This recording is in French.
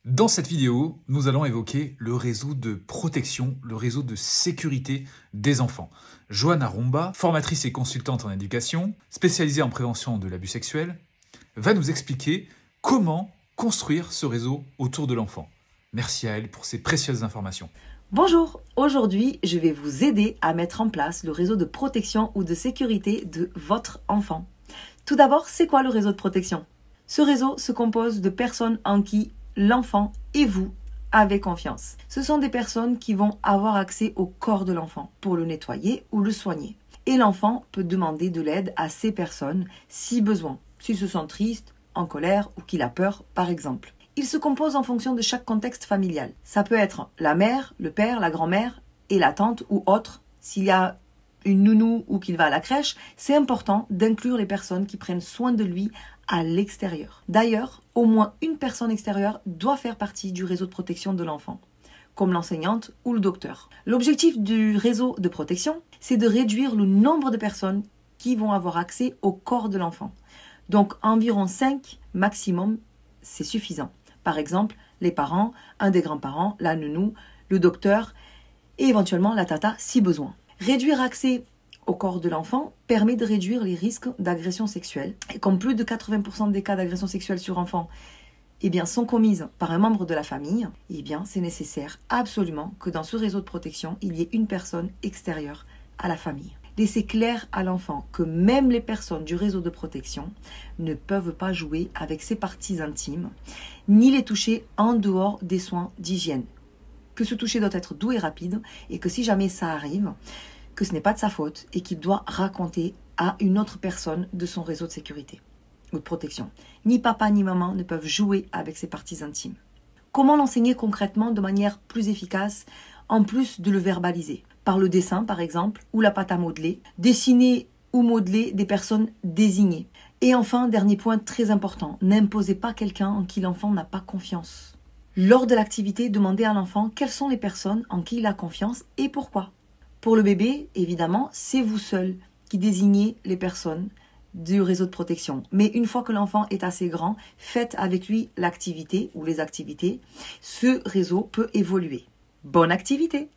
Dans cette vidéo, nous allons évoquer le réseau de protection, le réseau de sécurité des enfants. Johanna Rumba, formatrice et consultante en éducation, spécialisée en prévention de l'abus sexuel, va nous expliquer comment construire ce réseau autour de l'enfant. Merci à elle pour ces précieuses informations. Bonjour, aujourd'hui je vais vous aider à mettre en place le réseau de protection ou de sécurité de votre enfant. Tout d'abord, c'est quoi le réseau de protection? Ce réseau se compose de personnes en qui l'enfant et vous avez confiance. Ce sont des personnes qui vont avoir accès au corps de l'enfant pour le nettoyer ou le soigner. Et l'enfant peut demander de l'aide à ces personnes si besoin, s'il se sent triste, en colère ou qu'il a peur par exemple. Il se compose en fonction de chaque contexte familial. Ça peut être la mère, le père, la grand-mère et la tante ou autre. S'il y a une nounou ou qu'il va à la crèche, c'est important d'inclure les personnes qui prennent soin de lui à l'extérieur. D'ailleurs, au moins une personne extérieure doit faire partie du réseau de protection de l'enfant, comme l'enseignante ou le docteur. L'objectif du réseau de protection, c'est de réduire le nombre de personnes qui vont avoir accès au corps de l'enfant. Donc environ 5 maximum, c'est suffisant. Par exemple, les parents, un des grands-parents, la nounou, le docteur et éventuellement la tata si besoin. Réduire accès au corps de l'enfant permet de réduire les risques d'agression sexuelle. Et comme plus de 80% des cas d'agression sexuelle sur enfant sont commises par un membre de la famille, c'est nécessaire absolument que dans ce réseau de protection, il y ait une personne extérieure à la famille. Laissez clair à l'enfant que même les personnes du réseau de protection ne peuvent pas jouer avec ses parties intimes, ni les toucher en dehors des soins d'hygiène. Que ce toucher doit être doux et rapide, et que si jamais ça arrive, que ce n'est pas de sa faute, et qu'il doit raconter à une autre personne de son réseau de sécurité ou de protection. Ni papa ni maman ne peuvent jouer avec ses parties intimes. Comment l'enseigner concrètement de manière plus efficace, en plus de le verbaliser? Par le dessin, par exemple, ou la pâte à modeler, dessiner ou modeler des personnes désignées. Et enfin, dernier point très important, n'imposez pas quelqu'un en qui l'enfant n'a pas confiance. Lors de l'activité, demandez à l'enfant quelles sont les personnes en qui il a confiance et pourquoi. Pour le bébé, évidemment, c'est vous seul qui désignez les personnes du réseau de protection. Mais une fois que l'enfant est assez grand, faites avec lui l'activité ou les activités. Ce réseau peut évoluer. Bonne activité!